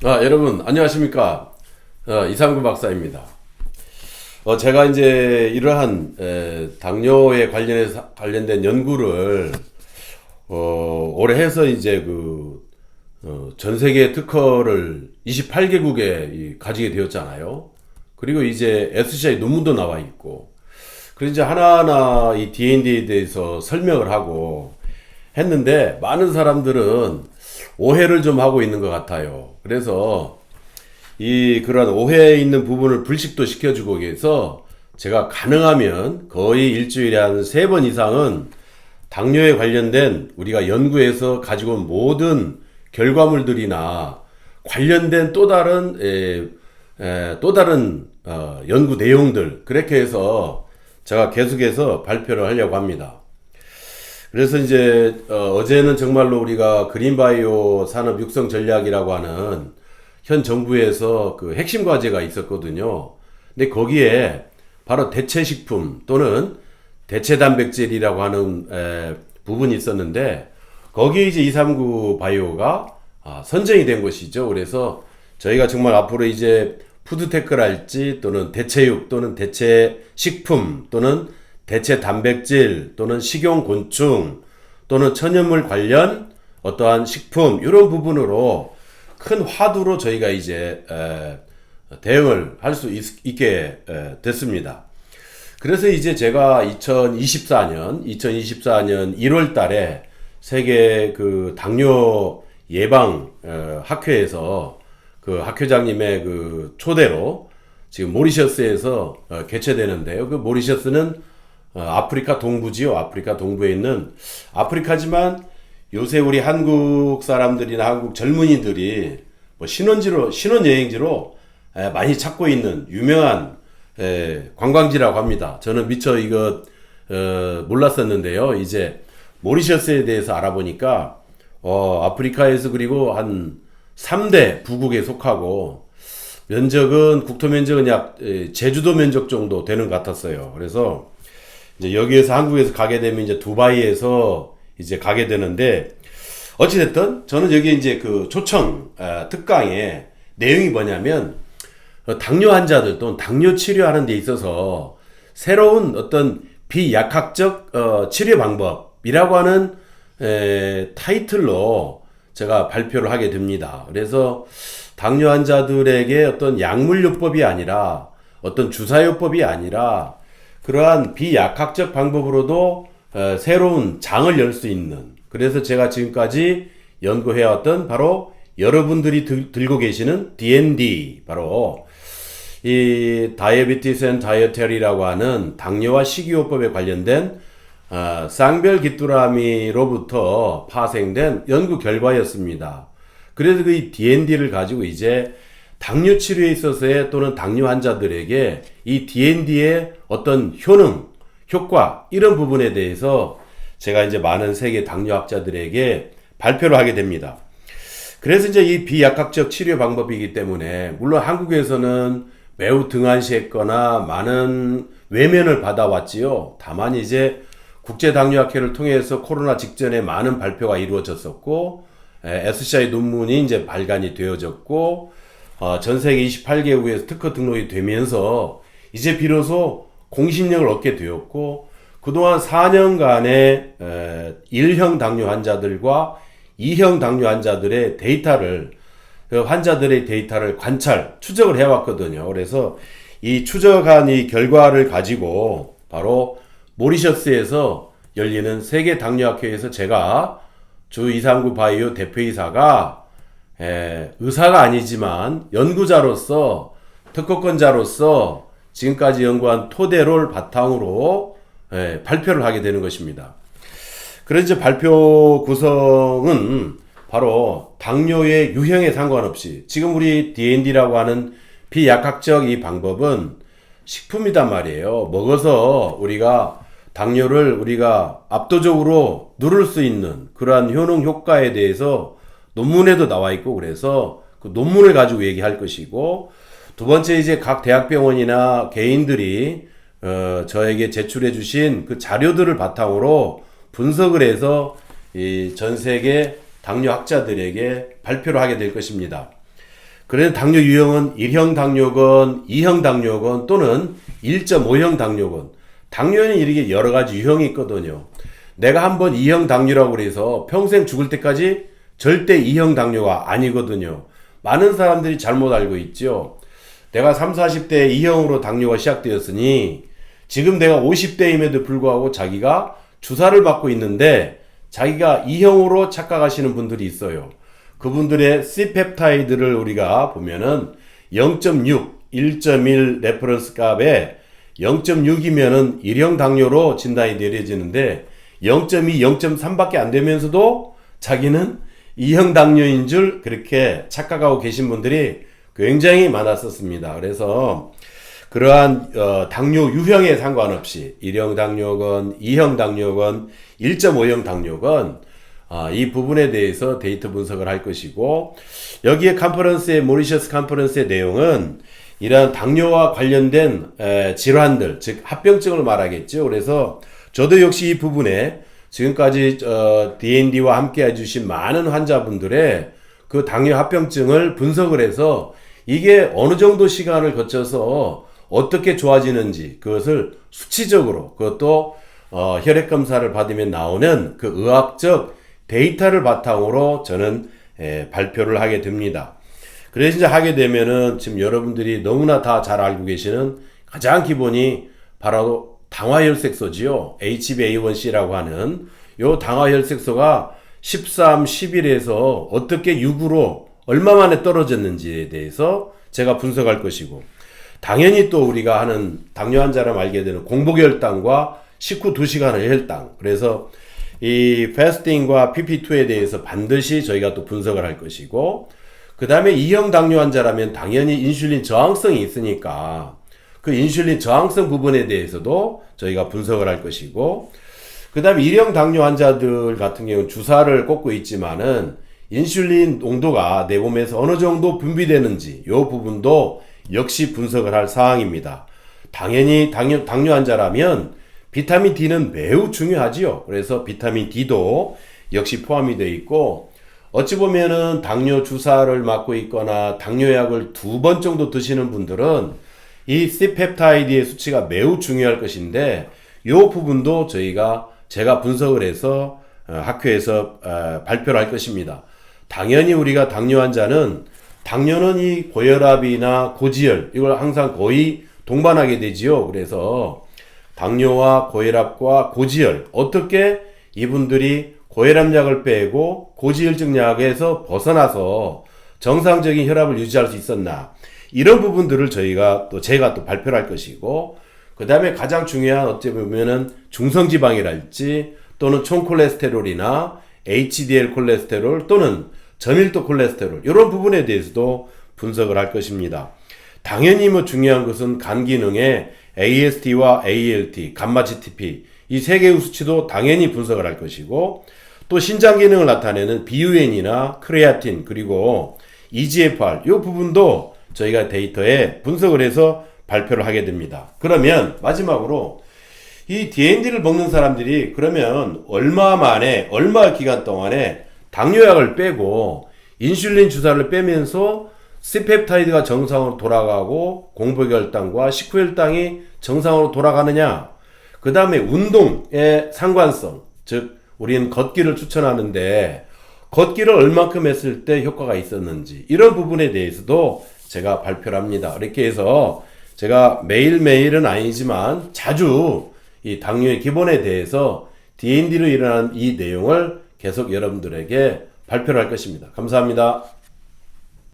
여러분, 안녕하십니까. 이상구 박사입니다. 제가 이제 이러한 당뇨에 관련된 연구를 올해 해서 이제 전 세계 특허를 28개국에 가지게 되었잖아요. 그리고 이제 SCI 논문도 나와 있고, 그래서 이제 하나하나 이 D&D에 대해서 설명을 하고 했는데, 많은 사람들은 오해를 좀 하고 있는 것 같아요. 그래서 그런 오해에 있는 부분을 불식도 시켜주고 위해서 제가 가능하면 거의 일주일에 한 3번 이상은 당뇨에 관련된 우리가 연구해서 가지고 온 모든 결과물들이나 관련된 또 다른 연구 내용들, 그렇게 해서 제가 계속해서 발표를 하려고 합니다. 그래서 이제 어제는 정말로 우리가 그린바이오 산업 육성 전략이라고 하는 현 정부에서 그 핵심 과제가 있었거든요. 근데 거기에 바로 대체식품 또는 대체단백질이라고 하는 부분이 있었는데, 거기에 이제 239 바이오가 선정이 된 것이죠. 그래서 저희가 정말 앞으로 이제 푸드테크랄지 또는 대체육 또는 대체식품 또는 대체 단백질 또는 식용곤충 또는 천연물 관련 어떠한 식품, 이런 부분으로 큰 화두로 저희가 이제 대응을 할 수 있게 됐습니다. 그래서 이제 제가 2024년 1월 달에 세계 그 당뇨 예방 학회에서 그 학회장님의 그 초대로 지금 모리셔스에서 개최되는데요. 그 모리셔스는 아프리카 동부지요. 아프리카 동부에 있는, 아프리카지만 요새 우리 한국 사람들이나 한국 젊은이들이 뭐 신혼여행지로 많이 찾고 있는 유명한 관광지라고 합니다. 저는 미처 이거 몰랐었는데요. 이제 모리셔스에 대해서 알아보니까 아프리카에서 그리고 한 3대 부국에 속하고, 면적은 국토 면적은 약 제주도 면적 정도 되는 것 같았어요. 그래서 이제 여기에서 한국에서 가게 되면 이제 두바이에서 이제 가게 되는데, 어찌됐든 저는 여기 이제 그 초청 특강의 내용이 뭐냐면, 당뇨 환자들 또는 당뇨 치료하는 데 있어서 새로운 어떤 비약학적 치료 방법이라고 하는 타이틀로 제가 발표를 하게 됩니다. 그래서 당뇨 환자들에게 어떤 약물요법이 아니라, 어떤 주사요법이 아니라, 그러한 비약학적 방법으로도 새로운 장을 열 수 있는, 그래서 제가 지금까지 연구해왔던 바로 여러분들이 들고 계시는 D&D, 바로 이 다이어비티스 앤 다이어테리라고 하는 당뇨와 식이요법에 관련된 쌍별 귀뚜라미로부터 파생된 연구 결과였습니다. 그래서 그 D&D를 가지고 이제 당뇨 치료에 있어서의 또는 당뇨 환자들에게 이 D&D의 어떤 효능, 효과, 이런 부분에 대해서 제가 이제 많은 세계 당뇨학자들에게 발표를 하게 됩니다. 그래서 이제 이 비약학적 치료 방법이기 때문에, 물론 한국에서는 매우 등한시했거나 많은 외면을 받아왔지요. 다만 이제 국제당뇨학회를 통해서 코로나 직전에 많은 발표가 이루어졌었고, SCI 논문이 이제 발간이 되어졌고, 전 세계 28개국에서 특허 등록이 되면서 이제 비로소 공신력을 얻게 되었고, 그동안 4년간의 1형 당뇨 환자들과 2형 당뇨 환자들의 데이터를, 환자들의 데이터를 추적을 해왔거든요. 그래서 이 추적한 이 결과를 가지고 바로 모리셔스에서 열리는 세계 당뇨학회에서 제가 주 239 바이오 대표이사가 의사가 아니지만 연구자로서, 특허권자로서 지금까지 연구한 토대를 바탕으로 발표를 하게 되는 것입니다. 그래서 이제 발표 구성은 바로 당뇨의 유형에 상관없이, 지금 우리 D&D라고 하는 비약학적 이 방법은 식품이단 말이에요. 먹어서 우리가 당뇨를 우리가 압도적으로 누를 수 있는 그러한 효능 효과에 대해서 논문에도 나와 있고, 그래서 그 논문을 가지고 얘기할 것이고, 두 번째 이제 각 대학병원이나 개인들이 저에게 제출해 주신 그 자료들을 바탕으로 분석을 해서 이 전 세계 당뇨 학자들에게 발표를 하게 될 것입니다. 그래서 당뇨 유형은 1형 당뇨건, 2형 당뇨건 또는 1.5형 당뇨건. 당뇨는 이렇게 여러 가지 유형이 있거든요. 내가 한번 2형 당뇨라고 그래서 평생 죽을 때까지 절대 2형 당뇨가 아니거든요. 많은 사람들이 잘못 알고 있죠. 내가 30, 40대에 2형으로 당뇨가 시작되었으니 지금 내가 50대임에도 불구하고 자기가 주사를 맞고 있는데 자기가 2형으로 착각하시는 분들이 있어요. 그분들의 C펩타이드를 우리가 보면은 0.6, 1.1 레퍼런스 값에 0.6이면은 1형 당뇨로 진단이 내려지는데 0.2, 0.3밖에 안 되면서도 자기는 2형 당뇨인 줄 그렇게 착각하고 계신 분들이 굉장히 많았었습니다. 그래서 그러한 당뇨 유형에 상관없이 1형 당뇨건, 2형 당뇨건, 1.5형 당뇨건 이 부분에 대해서 데이터 분석을 할 것이고, 여기에 컨퍼런스의 모리셔스 컨퍼런스의 내용은 이러한 당뇨와 관련된 질환들, 즉 합병증을 말하겠죠. 그래서 저도 역시 이 부분에 지금까지 D&D와 함께 해주신 많은 환자분들의 그 당뇨 합병증을 분석을 해서 이게 어느 정도 시간을 거쳐서 어떻게 좋아지는지 그것을 수치적으로, 그것도 혈액 검사를 받으면 나오는 그 의학적 데이터를 바탕으로 저는 발표를 하게 됩니다. 그래서 이제 하게 되면은 지금 여러분들이 너무나 다 잘 알고 계시는 가장 기본이 바로 당화혈색소지요. HbA1c라고 하는 요 당화혈색소가 13, 10일에서 어떻게 6으로 얼마 만에 떨어졌는지에 대해서 제가 분석할 것이고, 당연히 또 우리가 하는 당뇨 환자라면 알게 되는 공복혈당과 식후 2시간의 혈당, 그래서 이 패스팅과 PP2에 대해서 반드시 저희가 또 분석을 할 것이고, 그 다음에 2형 당뇨 환자라면 당연히 인슐린 저항성이 있으니까 그 인슐린 저항성 부분에 대해서도 저희가 분석을 할 것이고, 그 다음에 1형 당뇨 환자들 같은 경우는 주사를 꽂고 있지만은 인슐린 농도가 내 몸에서 어느 정도 분비되는지 이 부분도 역시 분석을 할 사항입니다. 당연히 당뇨 환자라면 비타민 D는 매우 중요하지요. 그래서 비타민 D도 역시 포함이 되어 있고, 어찌 보면은 당뇨 주사를 맞고 있거나 당뇨약을 2번 정도 드시는 분들은 이 C펩타이드의 수치가 매우 중요할 것인데, 이 부분도 제가 분석을 해서 학회에서 발표를 할 것입니다. 당연히 우리가 당뇨 환자는 당뇨는 이 고혈압이나 고지혈 이걸 항상 거의 동반하게 되지요. 그래서 당뇨와 고혈압과 고지혈, 어떻게 이분들이 고혈압약을 빼고 고지혈증 약에서 벗어나서 정상적인 혈압을 유지할 수 있었나, 이런 부분들을 제가 또 발표를 할 것이고, 그 다음에 가장 중요한 어찌 보면은 중성지방이랄지 또는 총콜레스테롤이나 HDL 콜레스테롤 또는 저밀도 콜레스테롤, 이런 부분에 대해서도 분석을 할 것입니다. 당연히 중요한 것은 간 기능의 AST와 ALT, 감마 GTP 이 세 개의 수치도 당연히 분석을 할 것이고, 또 신장 기능을 나타내는 BUN이나 크레아틴 그리고 EGFR 이 부분도 저희가 데이터에 분석을 해서 발표를 하게 됩니다. 그러면 마지막으로 이 D&D를 먹는 사람들이 그러면 얼마 기간 동안에 당뇨약을 빼고 인슐린 주사를 빼면서 C펩타이드가 정상으로 돌아가고 공복혈당과 식후혈당이 정상으로 돌아가느냐, 그 다음에 운동의 상관성, 즉 우리는 걷기를 추천하는데 걷기를 얼만큼 했을 때 효과가 있었는지, 이런 부분에 대해서도 제가 발표를 합니다. 이렇게 해서 제가 매일매일은 아니지만 자주 이 당뇨의 기본에 대해서 D&D로 일어난 이 내용을 계속 여러분들에게 발표를 할 것입니다. 감사합니다.